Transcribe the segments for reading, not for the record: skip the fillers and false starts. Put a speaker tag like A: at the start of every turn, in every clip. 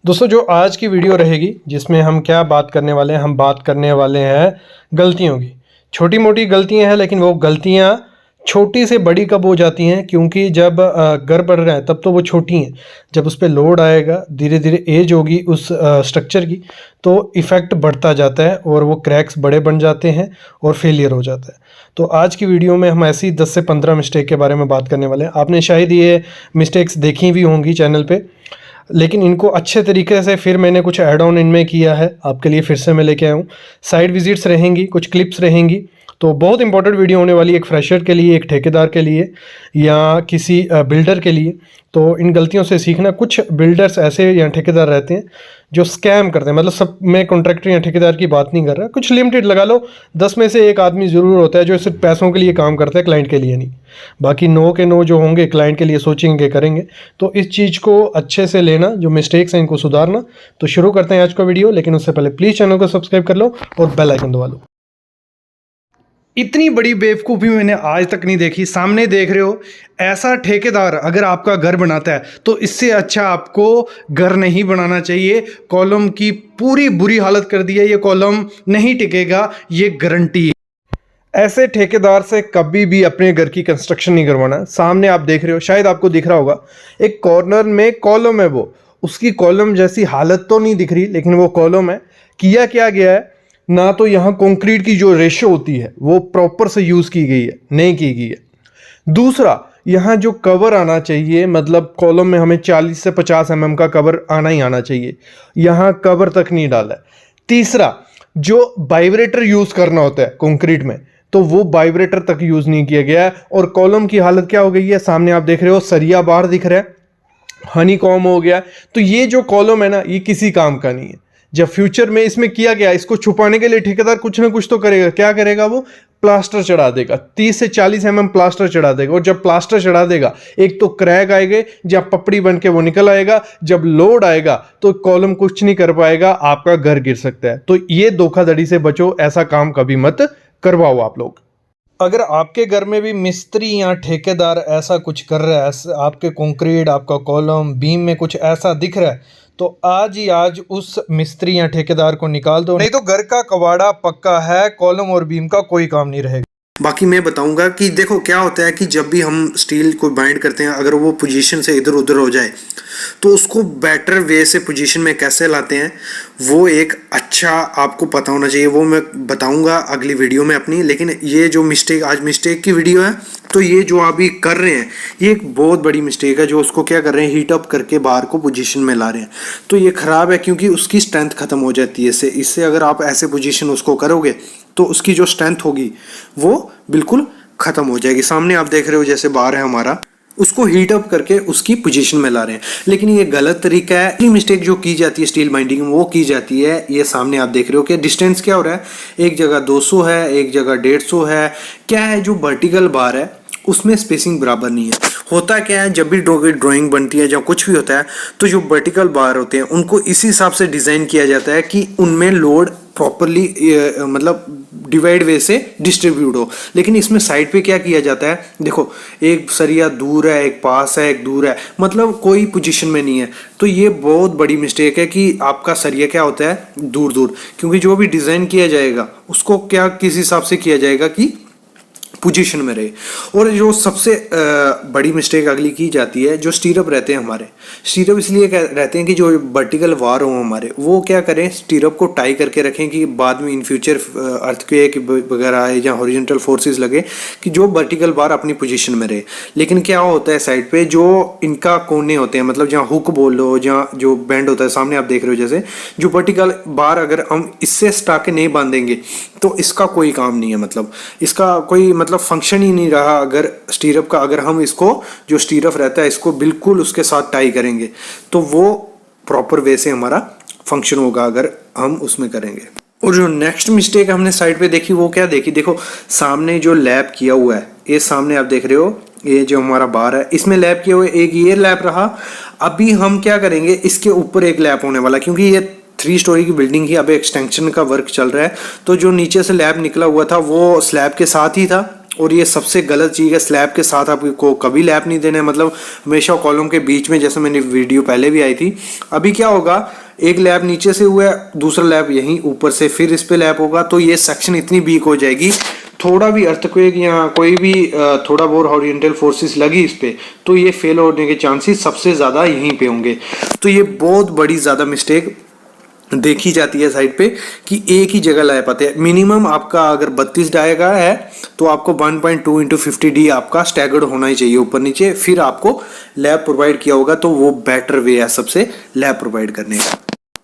A: दोस्तों जो आज की वीडियो रहेगी जिसमें हम क्या बात करने वाले हैं, हम बात करने वाले हैं गलतियों की। छोटी मोटी गलतियां हैं, लेकिन वो गलतियां छोटी से बड़ी कब हो जाती हैं, क्योंकि जब घर बढ़ रहा है तब तो वो छोटी हैं। जब उस पर लोड आएगा, धीरे धीरे एज होगी उस स्ट्रक्चर की, तो इफ़ेक्ट बढ़ता जाता है और वो क्रैक्स बड़े बन जाते हैं और फेलियर हो जाता है। तो आज की वीडियो में हम ऐसी 10 से 15 मिस्टेक के बारे में बात करने वाले हैं। आपने शायद ये मिस्टेक्स देखी भी होंगी चैनल पे, लेकिन इनको अच्छे तरीके से फिर मैंने कुछ ऐड ऑन इनमें किया है, आपके लिए फिर से मैं लेके आया हूँ। साइड विजिट्स रहेंगी, कुछ क्लिप्स रहेंगी, तो बहुत इंपॉर्टेंट वीडियो होने वाली है, एक फ्रेशर के लिए, एक ठेकेदार के लिए या किसी बिल्डर के लिए। तो इन गलतियों से सीखना। कुछ बिल्डर्स ऐसे या ठेकेदार रहते हैं जो स्कैम करते हैं, मतलब सब, मैं कॉन्ट्रैक्टर या ठेकेदार की बात नहीं कर रहा, कुछ लिमिटेड लगा लो, 10 में से एक आदमी ज़रूर होता है जो सिर्फ पैसों के लिए काम करता है, क्लाइंट के लिए नहीं। बाकी 9 के 9 जो होंगे क्लाइंट के लिए सोचेंगे, करेंगे। तो इस चीज़ को अच्छे से लेना, जो मिस्टेक्स हैं इनको सुधारना। तो शुरू करते हैं आज का वीडियो, लेकिन उससे पहले प्लीज़ चैनल को सब्सक्राइब कर लो और बेल आइकन दबा लो। इतनी बड़ी बेवकूफ़ी मैंने आज तक नहीं देखी। सामने देख रहे हो, ऐसा ठेकेदार अगर आपका घर बनाता है तो इससे अच्छा आपको घर नहीं बनाना चाहिए। कॉलम की पूरी बुरी हालत कर दी है, ये कॉलम नहीं टिकेगा, ये गारंटी है। ऐसे ठेकेदार से कभी भी अपने घर की कंस्ट्रक्शन नहीं करवाना। सामने आप देख रहे हो, शायद आपको दिख रहा होगा, एक कॉर्नर में कॉलम है, वो उसकी कॉलम जैसी हालत तो नहीं दिख रही, लेकिन वो कॉलम है। किया क्या गया है ना, तो यहाँ कंक्रीट की जो रेशो होती है वो प्रॉपर से यूज़ की गई है, नहीं की गई है। दूसरा, यहाँ जो कवर आना चाहिए, मतलब कॉलम में हमें 40 से 50 mm का कवर आना ही आना चाहिए, यहाँ कवर तक नहीं डाला है। तीसरा, जो वाइब्रेटर यूज़ करना होता है कंक्रीट में, तो वो वाइब्रेटर तक यूज़ नहीं किया गया है। और कॉलम की हालत क्या हो गई है, सामने आप देख रहे हो, सरिया बाहर दिख रहा है, हनी कॉम हो गया। तो ये जो कॉलम है ना, ये किसी काम का नहीं है। जब फ्यूचर में इसमें किया गया, इसको छुपाने के लिए ठेकेदार कुछ ना कुछ तो करेगा। क्या करेगा वो? प्लास्टर चढ़ा देगा, 30 से 40 mm प्लास्टर चढ़ा देगा। और जब प्लास्टर चढ़ा देगा, एक तो क्रैक आएगा, जब पपड़ी बन के वो निकल आएगा, जब लोड आएगा तो कॉलम कुछ नहीं कर पाएगा, आपका घर गिर सकता है। तो ये धोखाधड़ी से बचो, ऐसा काम कभी मत करवाओ आप लोग। अगर आपके घर में भी मिस्त्री या ठेकेदार ऐसा कुछ कर रहा है, आपके कंक्रीट, आपका कॉलम, बीम में कुछ ऐसा दिख रहा है, तो आज ही आज उस मिस्त्री या ठेकेदार को निकाल दो, नहीं तो घर का कबाड़ा पक्का है, कॉलम और बीम का कोई काम नहीं रहेगा।
B: बाकी मैं बताऊंगा कि देखो क्या होता है कि जब भी हम स्टील को बाइंड करते हैं, अगर वो पोजीशन से इधर उधर हो जाए तो उसको बेटर वे से पोजीशन में कैसे लाते हैं, वो एक अच्छा आपको पता होना चाहिए। वो मैं बताऊंगा अगली वीडियो में अपनी। लेकिन ये जो मिस्टेक, आज मिस्टेक की वीडियो है, तो ये जो अभी कर रहे हैं ये एक बहुत बड़ी मिस्टेक है। जो उसको क्या कर रहे हैं, हीट अप करके बाहर को पोजीशन में ला रहे हैं, तो ये ख़राब है, क्योंकि उसकी स्ट्रेंथ ख़त्म हो जाती है इससे अगर आप ऐसे पोजीशन उसको करोगे तो उसकी जो स्ट्रेंथ होगी वो बिल्कुल ख़त्म हो जाएगी। सामने आप देख रहे हो, जैसे बार है हमारा, उसको हीट अप करके उसकी पोजीशन में ला रहे हैं, लेकिन ये गलत तरीका है। ये मिस्टेक जो की जाती है स्टील बाइंडिंग में, वो की जाती है। ये सामने आप देख रहे हो कि डिस्टेंस क्या हो रहा है, एक जगह 200 है, एक जगह 150 है। क्या है, जो वर्टिकल बार है उसमें स्पेसिंग बराबर नहीं है। होता क्या है, जब भी ड्राइंग बनती है, जब कुछ भी होता है, तो जो वर्टिकल बार होते हैं उनको इसी हिसाब से डिज़ाइन किया जाता है कि उनमें लोड प्रॉपरली मतलब डिवाइड वे से डिस्ट्रीब्यूट हो। लेकिन इसमें साइड पे क्या किया जाता है, देखो, एक सरिया दूर है, एक पास है, एक दूर है, मतलब कोई पोजीशन में नहीं है। तो ये बहुत बड़ी मिस्टेक है कि आपका सरिया क्या होता है, दूर दूर, क्योंकि जो भी डिज़ाइन किया जाएगा उसको क्या किस हिसाब से किया जाएगा कि पोजीशन में रहे। और जो सबसे बड़ी मिस्टेक अगली की जाती है, जो स्टीरअप रहते हैं हमारे, स्टीरअप इसलिए रहते हैं कि जो वर्टिकल वार हो हमारे, वो क्या करें, स्टीरअप को टाई करके रखें कि बाद में इन फ्यूचर अर्थक्वेक वगैरह या हॉरिजॉन्टल फोर्सेस लगे, कि जो वर्टिकल बार अपनी पोजीशन में रहे। लेकिन क्या होता है, साइड पे जो इनका कोने होते हैं, मतलब जहाँ हुक बोल लो, जहाँ जो बैंड होता है, सामने आप देख रहे हो, जैसे जो वर्टिकल बार अगर हम इससे स्टाके नहीं बांधेंगे तो इसका कोई काम नहीं है, मतलब इसका कोई मतलब फंक्शन ही नहीं रहा। अगर स्टीरअप का, अगर हम इसको, जो स्टीरअप रहता है, इसको बिल्कुल उसके साथ टाई करेंगे तो वो प्रॉपर वे से हमारा फंक्शन होगा, अगर हम उसमें करेंगे। और जो नेक्स्ट मिस्टेक हमने साइड पे देखी, वो क्या देखी, देखो सामने जो लैप किया हुआ है, ये सामने आप देख रहे हो, ये जो हमारा बार है, इसमें लैप किया हुआ है, एक ये लैप रहा। अभी हम क्या करेंगे, इसके ऊपर एक लैप होने वाला, क्योंकि ये 3 स्टोरी की बिल्डिंग ही, अब एक्सटेंशन का वर्क चल रहा है, तो जो नीचे से लैब निकला हुआ था वो स्लैब के साथ ही था, और ये सबसे गलत चीज़ है। स्लैब के साथ आपको कभी लैप नहीं देना है, मतलब हमेशा कॉलम के बीच में, जैसे मैंने वीडियो पहले भी आई थी। अभी क्या होगा, एक लैप नीचे से हुआ है, दूसरा लैप यहीं ऊपर से, फिर इस पे लैप होगा, तो ये सेक्शन इतनी वीक हो जाएगी, थोड़ा भी अर्थक्वेक या कोई भी थोड़ा बहुत हॉरिजॉन्टल फोर्सेस लगी इस पे, तो ये फेल होने के चांसेस सबसे ज़्यादा यहीं पे होंगे। तो ये बहुत बड़ी ज़्यादा मिस्टेक देखी जाती है साइड पे कि एक ही जगह लैप आते हैं। मिनिमम आपका अगर 32 डाई का है तो आपको 1.2 इंटू 50D आपका स्टैगर्ड होना ही चाहिए ऊपर नीचे, फिर आपको लैप प्रोवाइड किया होगा, तो वो बेटर वे है सबसे लैप प्रोवाइड करने का।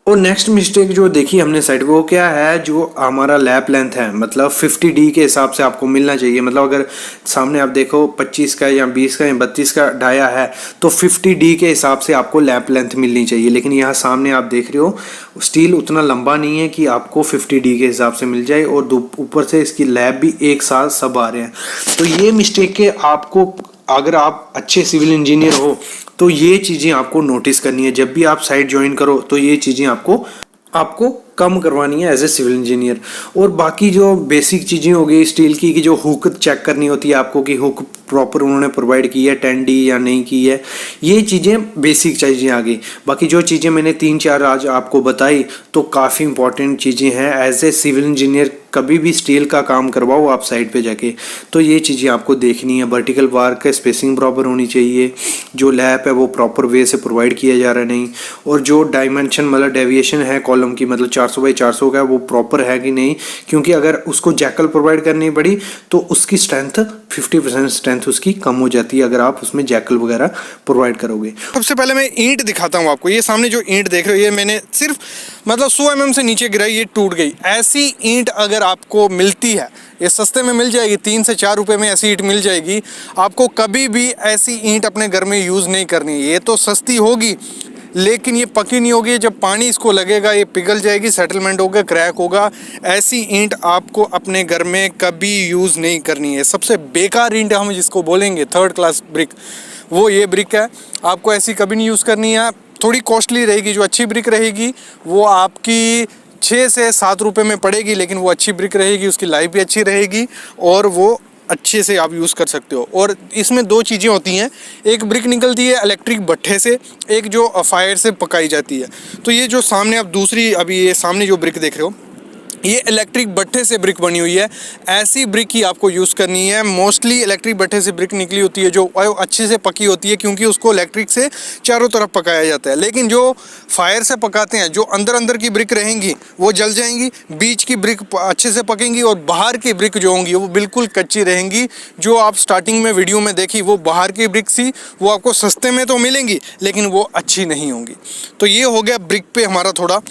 B: और नेक्स्ट मिस्टेक जो देखी हमने साइड पे, वो क्या है, जो हमारा लैप लेंथ है, मतलब 50D के हिसाब से आपको मिलना चाहिए। मतलब अगर सामने आप देखो 25 का या 20 का या 32 का डाया है तो 50D के हिसाब से आपको लैप लेंथ मिलनी चाहिए, लेकिन यहाँ सामने आप देख रहे हो स्टील उतना लंबा नहीं है कि आपको 50D के हिसाब से मिल जाए, और ऊपर से इसकी लैप भी एक साथ सब आ रहे हैं। तो ये मिस्टेक के आपको, अगर आप अच्छे सिविल इंजीनियर हो तो ये चीज़ें आपको नोटिस करनी है। जब भी आप साइट ज्वाइन करो तो ये चीज़ें आपको कम करवानी है एज ए सिविल इंजीनियर। और बाकी जो बेसिक चीज़ें हो गई स्टील की, कि जो हुक चेक करनी होती है आपको कि हुक प्रॉपर उन्होंने प्रोवाइड की है 10D या नहीं की है, ये चीज़ें बेसिक चीज़ें आ गई। बाकी जो चीज़ें मैंने 3-4 आज आपको बताई तो काफ़ी इंपॉर्टेंट चीज़ें हैं। एज ए सिविल इंजीनियर कभी भी स्टील का काम करवाओ आप साइट पे जाके, तो ये चीज़ें आपको देखनी है। वर्टिकल बार का स्पेसिंग प्रॉपर होनी चाहिए, जो लैप है वो प्रॉपर वे से प्रोवाइड किया जा रहा है नहीं, और जो डायमेंशन मतलब डेविएशन है कॉलम की, मतलब 400x400 का, वो प्रॉपर है कि नहीं, क्योंकि अगर उसको जैकल प्रोवाइड करनी पड़ी तो उसकी स्ट्रेंथ 50% स्ट्रेंथ उसकी कम हो जाती है अगर आप उसमें जैकल वगैरह प्रोवाइड करोगे।
A: सबसे पहले मैं ईंट दिखाता हूँ आपको। ये सामने जो ईंट देख रहे हो, ये मैंने सिर्फ मतलब 100 mm से नीचे गिराई, ये टूट गई। ऐसी ईंट अगर आपको मिलती है, ये सस्ते में मिल जाएगी, 3 से 4 रुपए में ऐसी ईंट मिल जाएगी। आपको कभी भी ऐसी ईंट अपने घर में यूज़ नहीं करनी है। ये तो सस्ती होगी लेकिन ये पकी नहीं होगी, जब पानी इसको लगेगा ये पिघल जाएगी, सेटलमेंट होगा, क्रैक होगा। ऐसी ईंट आपको अपने घर में कभी यूज़ नहीं करनी है। सबसे बेकार ईंट हम जिसको बोलेंगे 3rd क्लास ब्रिक, वो ये ब्रिक है। आपको ऐसी कभी नहीं यूज़ करनी है। थोड़ी कॉस्टली रहेगी, जो अच्छी ब्रिक रहेगी वो आपकी 6 से 7 रुपये में पड़ेगी, लेकिन वो अच्छी ब्रिक रहेगी, उसकी लाइफ भी अच्छी रहेगी और वो अच्छे से आप यूज़ कर सकते हो। और इसमें 2 चीज़ें होती हैं, एक ब्रिक निकलती है इलेक्ट्रिक भट्ठे से, एक जो फायर से पकाई जाती है। तो ये जो सामने आप दूसरी, अभी ये सामने जो ब्रिक देख रहे हो, ये इलेक्ट्रिक भट्ठे से ब्रिक बनी हुई है। ऐसी ब्रिक ही आपको यूज़ करनी है। मोस्टली इलेक्ट्रिक भट्ठे से ब्रिक निकली होती है जो अच्छे से पकी होती है, क्योंकि उसको इलेक्ट्रिक से चारों तरफ पकाया जाता है। लेकिन जो फायर से पकाते हैं, जो अंदर अंदर की ब्रिक रहेंगी वो जल जाएंगी, बीच की ब्रिक अच्छे से पकेंगी और बाहर की ब्रिक जो होंगी वो बिल्कुल कच्ची रहेंगी। जो आप स्टार्टिंग में वीडियो में देखी वो बाहर की ब्रिक थी, वो आपको सस्ते में तो मिलेंगी लेकिन वो अच्छी नहीं होंगी। तो ये हो गया ब्रिक पे हमारा थोड़ा